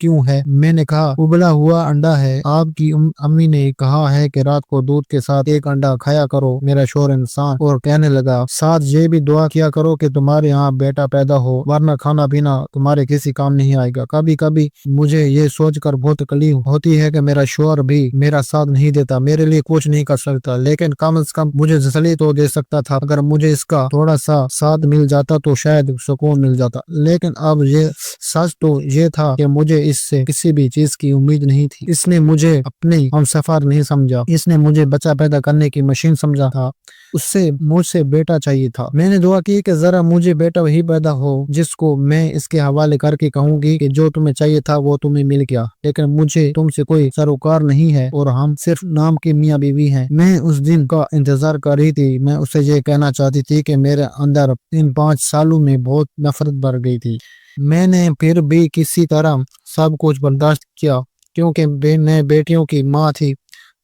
کیوں ہے؟ میں نے کہا ابلا ہوا انڈا ہے، آپ کی امی نے کہا ہے کہ رات کو دودھ کے ساتھ ایک انڈا کھایا کرو۔ میرا شوہر انسان اور کہنے لگا ساتھ یہ بھی دعا کیا کرو کہ تمہارے یہاں بیٹا پیدا ہو، ورنہ کھانا پینا تمہارے کسی کام نہیں آئے گا۔ کبھی کبھی مجھے یہ سوچ کر بہت تکلیف ہوتی ہے کہ میرا شوہر بھی میرا ساتھ نہیں دیتا، میرے لیے کچھ نہیں کر سکتا، لیکن کم از کم مجھے تسلی تو دے سکتا تھا۔ اگر مجھے اس کا تھوڑا سا ساتھ مل جاتا تو شاید سکون مل جاتا، لیکن اب یہ سچ تو یہ تھا کہ مجھے اس سے کسی بھی چیز کی امید نہیں تھی۔ اس نے مجھے اپنی ہمسفر نہیں سمجھا، اس نے مجھے بچہ پیدا کرنے کی مشین سمجھا تھا، اس سے مجھ سے بیٹا چاہیے تھا۔ میں نے دعا کی کہ ذرا مجھے بیٹا وہی پیدا ہو جس کو میں اس کے حوالے کر کے کہوں گی کہ جو تمہیں چاہیے تھا وہ تمہیں مل گیا، لیکن مجھے تم سے کوئی سروکار نہیں ہے اور ہم صرف نام کے میاں بیوی ہیں۔ میں اس دن کا انتظار کر رہی تھی، میں اسے یہ کہنا چاہتی تھی کہ میرے اندر ان 5 سالوں میں بہت نفرت بڑھ گئی تھی۔ میں نے پھر بھی کسی طرح سب کچھ برداشت کیا کیونکہ میں بیٹیوں کی ماں تھی۔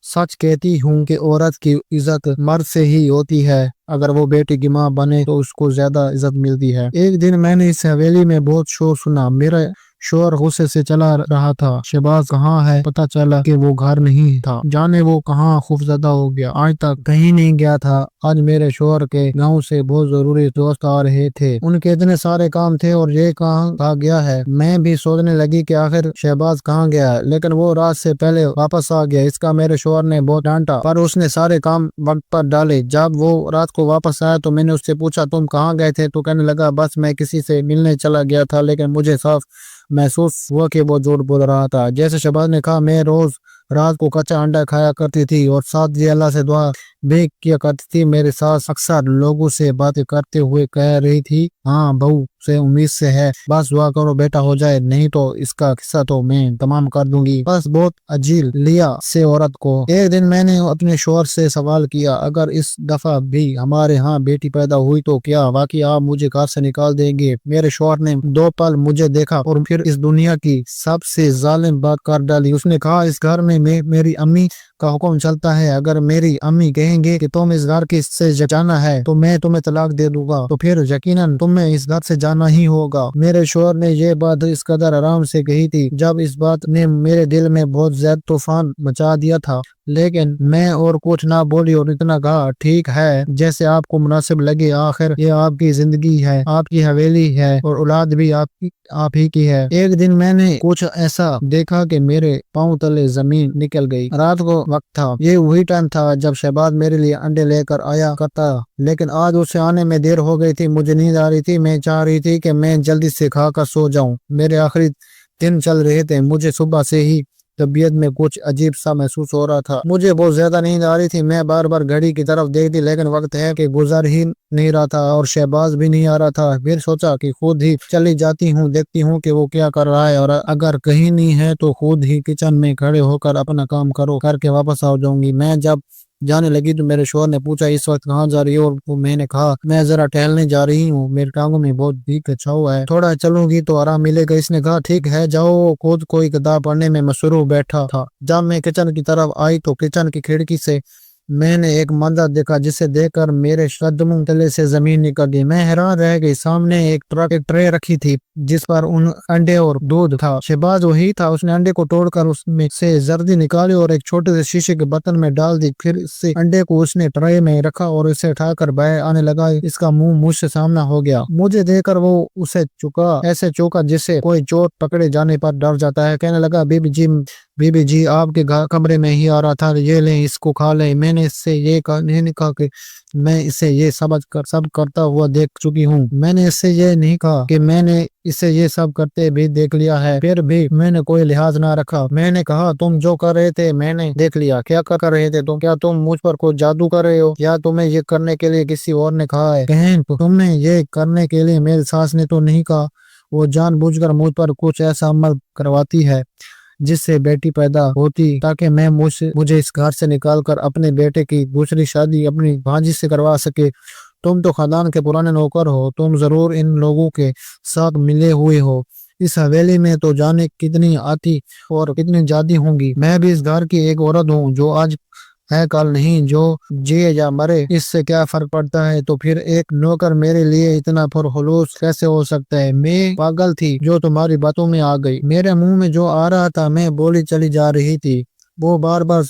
سچ کہتی ہوں کہ عورت کی عزت مرد سے ہی ہوتی ہے، اگر وہ بیٹی کی ماں بنے تو اس کو زیادہ عزت ملتی ہے۔ ایک دن میں نے اس حویلی میں بہت شور سنا، میرا شوہر غصے سے چلا رہا تھا، شہباز کہاں ہے؟ پتا چلا کہ وہ گھر نہیں تھا، جانے وہ کہاں خوفزدہ ہو گیا، آج تک کہیں نہیں گیا تھا۔ آج میرے شوہر کے گاؤں سے بہت ضروری دوست آ رہے تھے، ان کے اتنے سارے کام تھے اور یہ کہاں گیا ہے؟ میں بھی سوچنے لگی کہ آخر شہباز کہاں گیا ہے، لیکن وہ رات سے پہلے واپس آ گیا۔ اس کا میرے شوہر نے بہت ڈانٹا پر اس نے سارے کام وقت پر ڈالے۔ جب وہ رات کو واپس آیا تو میں نے اس سے پوچھا تم کہاں گئے تھے؟ تو کہنے لگا بس میں کسی سے ملنے چلا گیا تھا، لیکن مجھے صاف محسوس ہوا کہ وہ جھوٹ بول رہا تھا۔ جیسے شہباز نے کہا میں روز رات کو کچا انڈا کھایا کرتی تھی اور ساتھ یہ اللہ سے دعا بھی کیا کرتی تھی۔ میرے ساس اکثر لوگوں سے باتیں کرتے ہوئے کہہ رہی تھی ہاں بہو سے امید سے ہے، بس دعا کرو بیٹا ہو جائے، نہیں تو اس کا قصہ تو میں تمام کر دوں گی۔ بس بہت عجیب لیا سے عورت کو۔ ایک دن میں نے اپنے شوہر سے سوال کیا اگر اس دفعہ بھی ہمارے ہاں بیٹی پیدا ہوئی تو کیا واقعی آپ مجھے گھر سے نکال دیں گے؟ میرے شوہر نے 2 پل مجھے دیکھا اور پھر اس دنیا کی سب سے ظالم بات کر ڈالی۔ اس نے کہا اس گھر میں میری امی کا حکم چلتا ہے، اگر میری امی کہیں گے کہ تم اس گھر کے سے جانا ہے تو میں تمہیں طلاق دے دوں گا، تو پھر یقیناً تمہیں اس گھر سے جانا ہی ہوگا۔ میرے شوہر نے یہ بات اس قدر آرام سے کہی تھی جب اس بات نے میرے دل میں بہت زیادہ طوفان مچا دیا تھا، لیکن میں اور کچھ نہ بولی اور اتنا کہا ٹھیک ہے جیسے آپ کو مناسب لگے، آخر یہ آپ کی زندگی ہے، آپ کی حویلی ہے اور اولاد بھی آپ ہی کی ہے۔ ایک دن میں نے کچھ ایسا دیکھا کہ میرے پاؤں تلے زمین نکل گئی۔ رات کو وقت تھا، یہ وہی ٹائم تھا جب شہباز میرے لیے انڈے لے کر آیا کرتا، لیکن آج اسے آنے میں دیر ہو گئی تھی۔ مجھے نیند آ رہی تھی، میں چاہ رہی تھی کہ میں جلدی سے کھا کر سو جاؤں۔ میرے آخری دن چل رہے تھے، مجھے صبح سے ہی طبیعت میں کچھ عجیب سا محسوس ہو رہا تھا، مجھے بہت زیادہ نیند آ رہی تھی۔ میں بار بار گھڑی کی طرف دیکھتی لیکن وقت ہے کہ گزر ہی نہیں رہا تھا اور شہباز بھی نہیں آ رہا تھا۔ پھر سوچا کہ خود ہی چلی جاتی ہوں، دیکھتی ہوں کہ وہ کیا کر رہا ہے، اور اگر کہیں نہیں ہے تو خود ہی کچن میں کھڑے ہو کر اپنا کام کر کے واپس آ جاؤں گی۔ میں جب جانے لگی تو میرے شوہر نے پوچھا اس وقت کہاں جا رہی ہو؟ اور میں نے کہا میں ذرا ٹہلنے جا رہی ہوں، میری ٹانگوں میں بہت بھیگ اچھا ہوا ہے، تھوڑا چلوں گی تو آرام ملے گا۔ اس نے کہا ٹھیک ہے جاؤ۔ خود کوئی کتاب پڑھنے میں مصروف بیٹھا تھا۔ جب میں کچن کی طرف آئی تو کچن کی کھڑکی سے میں نے ایک منظر دیکھا جسے دیکھ کر میرے قدموں تلے سے زمین نکل گئی۔ میں حیران رہ گئی، سامنے ایک ٹرے رکھی تھی جس پر ان انڈے اور دودھ تھا۔ شہباز وہی تھا، اس نے انڈے کو توڑ کر اس میں سے زردی نکالی اور ایک چھوٹے سے شیشے کے برتن میں ڈال دی، پھر اس سے انڈے کو اس نے ٹرے میں رکھا اور اسے اٹھا کر باہر آنے لگا۔ اس کا منہ مجھ سے سامنا ہو گیا، مجھے دیکھ کر وہ اسے ایسے چوکا جسے کوئی چوٹ پکڑے جانے پر ڈر جاتا ہے۔ کہنے لگا بی بی جی آپ کے کمرے میں ہی آ رہا تھا، یہ لیں اس کو کھا لیں۔ میں نے اس سے یہ نہیں کہا کہ میں اسے یہ سب کرتا ہوا دیکھ چکی ہوں، میں نے اس سے یہ نہیں کہا کہ میں نے اسے یہ سب کرتے بھی دیکھ لیا ہے، پھر بھی میں نے کوئی لحاظ نہ رکھا۔ میں نے کہا تم جو کر رہے تھے میں نے دیکھ لیا، کیا کر رہے تھے تم؟ کیا تم مجھ پر کوئی جادو کر رہے ہو یا تمہیں یہ کرنے کے لیے کسی اور نے کہا ہے؟ کہیں تم نے یہ کرنے کے لیے میری ساس نے تو نہیں کہا؟ وہ جان بوجھ کر مجھ پر کچھ ایسا عمل کرواتی ہے جس سے بیٹی پیدا ہوتی تاکہ میں مجھے اس گھر سے نکال کر اپنے بیٹے کی دوسری شادی اپنی بھانجی سے کروا سکے۔ تم تو خاندان کے پرانے نوکر ہو، تم ضرور ان لوگوں کے ساتھ ملے ہوئے ہو۔ اس حویلی میں تو جانے کتنی آتی اور کتنی جاتی ہوں گی۔ میں بھی اس گھر کی ایک عورت ہوں جو آج ہے کل نہیں، جو جیے یا مرے اس سے کیا فرق پڑتا ہے؟ تو پھر ایک نوکر میرے لیے اتنا پرخلوص کیسے ہو سکتا ہے؟ میں پاگل تھی جو تمہاری باتوں میں آ گئی۔ میرے منہ میں جو آ رہا تھا میں بولی چلی جا رہی تھی۔ وہ بار بار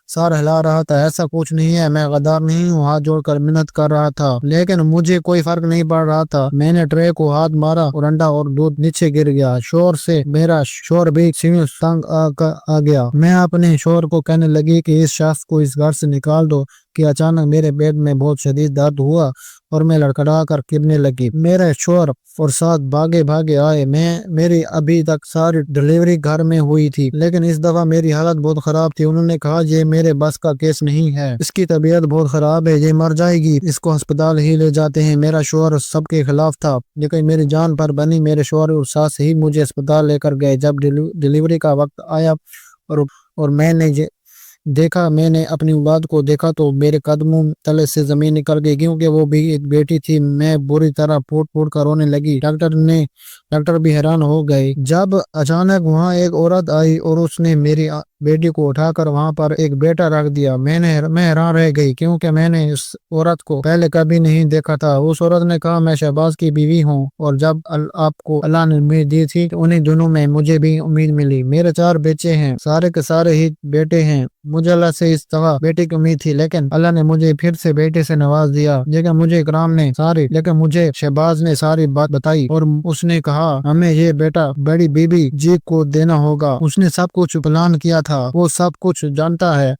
سار ہلا رہا تھا۔ ایسا کچھ نہیں ہے، میں غدار نہیں ہوں، ہاتھ جوڑ کر منت کر رہا تھا، لیکن مجھے کوئی فرق نہیں پڑ رہا تھا۔ میں نے ٹرے کو ہاتھ مارا اور انڈا اور دودھ نیچے گر گیا۔ شور سے میرا شور بھی سینے تنگ آ گیا۔ میں اپنے شور کو کہنے لگی کہ اس شخص کو اس گھر سے نکال دو کہ اچانک میرے پیٹ میں بہت شدید درد ہوا اور میں لڑکھڑا کر گرنے لگی۔ میرے شور اور ساتھ بھاگے بھاگے آئے۔ میری ابھی تک ساری ڈلیوری گھر میں ہوئی تھی، لیکن اس دفعہ میری حالت بہت خراب تھی۔ انہوں نے کہا یہ میرے بس کا کیس نہیں ہے، اس کی طبیعت بہت خراب ہے، یہ مر جائے گی، اس کو ہسپتال ہی لے جاتے ہیں۔ میرا شوہر سب کے خلاف تھا، لیکن میری جان پر بنی میرے شوہر اور ساس ہی مجھے ہسپتال لے کر گئے۔ جب ڈلیوری کا وقت آیا اور میں نے اپنی اولاد کو دیکھا تو میرے قدموں تلے سے زمین نکل گئی، کیونکہ وہ بھی ایک بیٹی تھی۔ میں بری طرح پھوٹ پھوٹ کر رونے لگی۔ ڈاکٹر بھی حیران ہو گئے جب اچانک وہاں ایک عورت آئی اور اس نے میری بیٹی کو اٹھا کر وہاں پر ایک بیٹا رکھ دیا۔ میں حیران رہ گئی، کیونکہ میں نے اس عورت کو پہلے کبھی نہیں دیکھا تھا۔ اس عورت نے کہا میں شہباز کی بیوی ہوں، اور جب آپ کو اللہ نے امید دی تھی تو انہیں دنوں میں مجھے بھی امید ملی۔ میرے 4 بچے ہیں، سارے کے سارے ہی بیٹے ہیں۔ مجھے اللہ سے اس طرح بیٹے کی امید تھی، لیکن اللہ نے مجھے پھر سے بیٹے سے نواز دیا۔ لیکن مجھے شہباز نے ساری بات بتائی اور اس نے کہا ہمیں یہ بیٹا بڑی بیوی جی کو دینا ہوگا۔ اس نے سب کچھ پلان کیا تھا، وہ سب کچھ جانتا ہے۔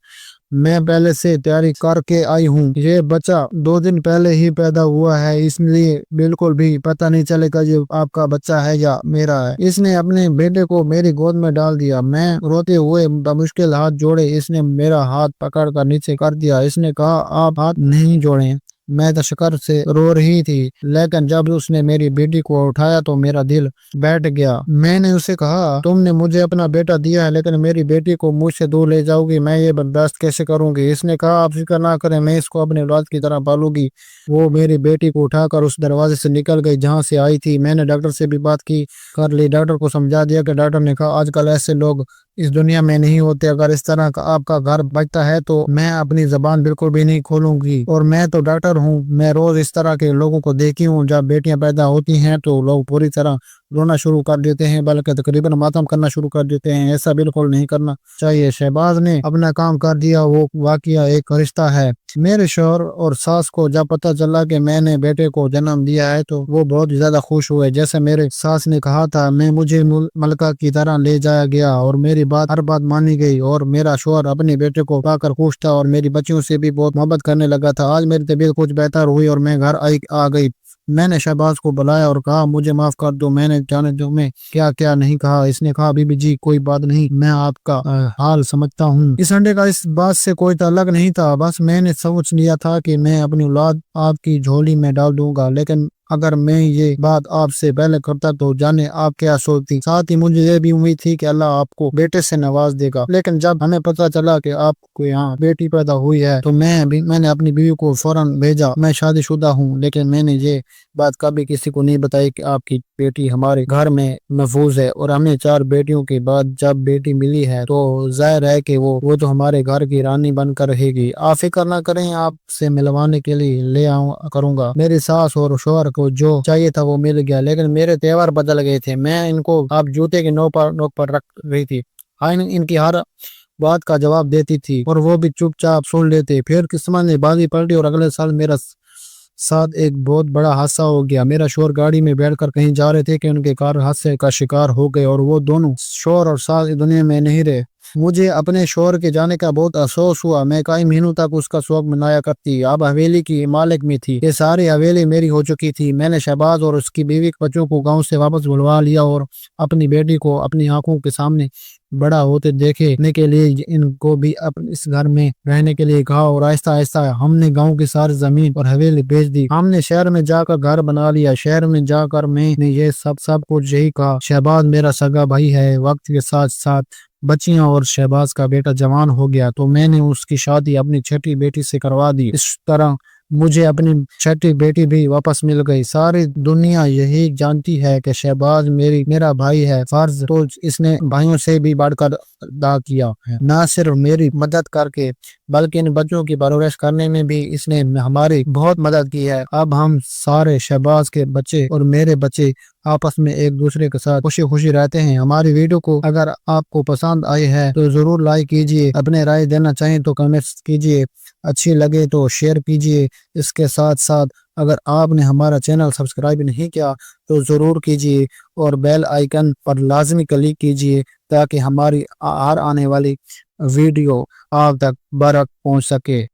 میں پہلے سے تیاری کر کے آئی ہوں۔ یہ بچہ 2 دن پہلے ہی پیدا ہوا ہے، اس لیے بالکل بھی پتہ نہیں چلے گا یہ آپ کا بچہ ہے یا میرا ہے۔ اس نے اپنے بیٹے کو میری گود میں ڈال دیا۔ میں روتے ہوئے بمشکل ہاتھ جوڑے، اس نے میرا ہاتھ پکڑ کر نیچے کر دیا۔ اس نے کہا آپ ہاتھ نہیں جوڑیں۔ میں تشکر سے رو رہی تھی، لیکن جب اس نے میری بیٹی کو اٹھایا تو میرا دل بیٹھ گیا۔ میں نے اسے کہا تم نے مجھے اپنا بیٹا دیا ہے، لیکن میری بیٹی کو مجھ سے دور لے جاؤ گی، میں یہ برداشت کیسے کروں گی؟ اس نے کہا آپ فکر نہ کریں، میں اس کو اپنے اولاد کی طرح پالوں گی۔ وہ میری بیٹی کو اٹھا کر اس دروازے سے نکل گئی جہاں سے آئی تھی۔ میں نے ڈاکٹر سے بھی بات کر لی، ڈاکٹر کو سمجھا دیا کہ ڈاکٹر نے کہا آج کل ایسے لوگ اس دنیا میں نہیں ہوتے، اگر اس طرح کا آپ کا گھر بچتا ہے تو میں اپنی زبان بالکل بھی نہیں کھولوں گی، اور میں تو ڈاکٹر ہوں، میں روز اس طرح کے لوگوں کو دیکھی ہوں، جب بیٹیاں پیدا ہوتی ہیں تو لوگ پوری طرح رونا شروع کر دیتے ہیں، بلکہ تقریباً ماتم کرنا شروع کر دیتے ہیں۔ ایسا بالکل نہیں کرنا چاہیے۔ شہباز نے اپنا کام کر دیا، وہ واقعہ ایک رشتہ ہے۔ میرے شوہر اور ساس کو جب پتہ چلا کہ میں نے بیٹے کو جنم دیا ہے تو وہ بہت زیادہ خوش ہوئے۔ جیسے میرے ساس نے کہا تھا مجھے ملکہ کی طرح لے جایا گیا اور میری ہر بات مانی گئی، اور میرا شوہر اپنے بیٹے کو پا کر خوش تھا اور میری بچیوں سے بھی بہت محبت کرنے لگا تھا۔ آج میری طبیعت کچھ بہتر ہوئی اور میں گھر آ گئی۔ میں نے شہباز کو بلایا اور کہا مجھے معاف کر دو، میں نے جانے دو میں کیا کیا نہیں کہا۔ اس نے کہا بی بی جی کوئی بات نہیں، میں آپ کا حال سمجھتا ہوں۔ اس انڈے کا اس بات سے کوئی تعلق نہیں تھا، بس میں نے سوچ لیا تھا کہ میں اپنی اولاد آپ کی جھولی میں ڈال دوں گا، لیکن اگر میں یہ بات آپ سے پہلے کرتا تو جانے آپ کیا سوچتی۔ ساتھ ہی مجھے یہ بھی امید تھی کہ اللہ آپ کو بیٹے سے نواز دے گا، لیکن جب ہمیں پتہ چلا کہ آپ کو یہاں بیٹی پیدا ہوئی ہے تو میں نے اپنی بیوی کو فوراً بھیجا۔ میں شادی شدہ ہوں، لیکن میں نے یہ بات کبھی کسی کو نہیں بتائی کہ آپ کی بیٹی ہمارے گھر میں محفوظ ہے، اور ہمیں 4 بیٹیوں کے بعد جب بیٹی ملی ہے تو ظاہر ہے کہ وہ تو ہمارے گھر کی رانی بن کر رہے گی۔ آپ فکر نہ کریں، آپ سے ملوانے کے لیے لے کروں گا۔ میری ساس اور شوہر کو جو چاہیے تھا وہ مل گیا، لیکن میرے تہوار بدل گئے تھے۔ میں ان کو آپ جوتے کی نوک پر رکھ رہی تھی، ان کی ہر بات کا جواب دیتی تھی اور وہ بھی چپ چاپ سن لیتے۔ پھر قسمت نے بازی پلٹی اور اگلے سال میرا ساتھ ایک بہت بڑا حادثہ ہو گیا۔ میرا شوہر گاڑی میں بیٹھ کر کہیں جا رہے تھے کہ ان کے کار حادثے کا شکار ہو گئے اور وہ دونوں شوہر اور ساس اس دنیا میں نہیں رہے۔ مجھے اپنے شوہر کے جانے کا بہت افسوس ہوا، میں کئی مہینوں تک اس کا شوق منایا کرتی۔ اب حویلی کی مالک میں تھی، یہ ساری حویلی میری ہو چکی تھی۔ میں نے شہباز اور اس کی بیوی بچوں کو گاؤں سے واپس بلوا لیا اور اپنی بیٹی کو اپنی آنکھوں کے سامنے بڑا ہوتے دیکھنے کے لیے ان کو بھی اس گھر میں رہنے کے لیے کہا، اور آہستہ آہستہ ہم نے گاؤں کی ساری زمین اور حویلی بیچ دی۔ ہم نے شہر میں جا کر گھر بنا لیا۔ شہر میں جا کر میں نے یہ سب کچھ یہی کہا، شہباز میرا سگا بھائی ہے۔ وقت کے ساتھ ساتھ بچیاں اور شہباز کا بیٹا جوان ہو گیا تو میں نے اس کی شادی اپنی چھوٹی بیٹی سے کروا دی۔ اس طرح مجھے اپنی چھٹی بیٹی بھی واپس مل گئی۔ ساری دنیا یہی جانتی ہے کہ شہباز میرا بھائی ہے، فرض تو اس نے بھائیوں سے بھی بڑھ کر ادا کیا ہے۔ نہ صرف میری مدد کر کے بلکہ ان بچوں کی پرورش کرنے میں بھی اس نے ہماری بہت مدد کی ہے۔ اب ہم سارے شہباز کے بچے اور میرے بچے آپس میں ایک دوسرے کے ساتھ خوشی خوشی رہتے ہیں۔ ہماری ویڈیو کو اگر آپ کو پسند آئی ہے تو ضرور لائک کیجئے، اپنے رائے دینا چاہیں تو کمنٹس کیجئے، اچھی لگے تو شیئر کیجئے۔ اس کے ساتھ ساتھ اگر آپ نے ہمارا چینل سبسکرائب نہیں کیا تو ضرور کیجئے اور بیل آئیکن پر لازمی کلک کیجئے تاکہ ہماری ہر آنے والی ویڈیو آپ تک برق پہنچ سکے۔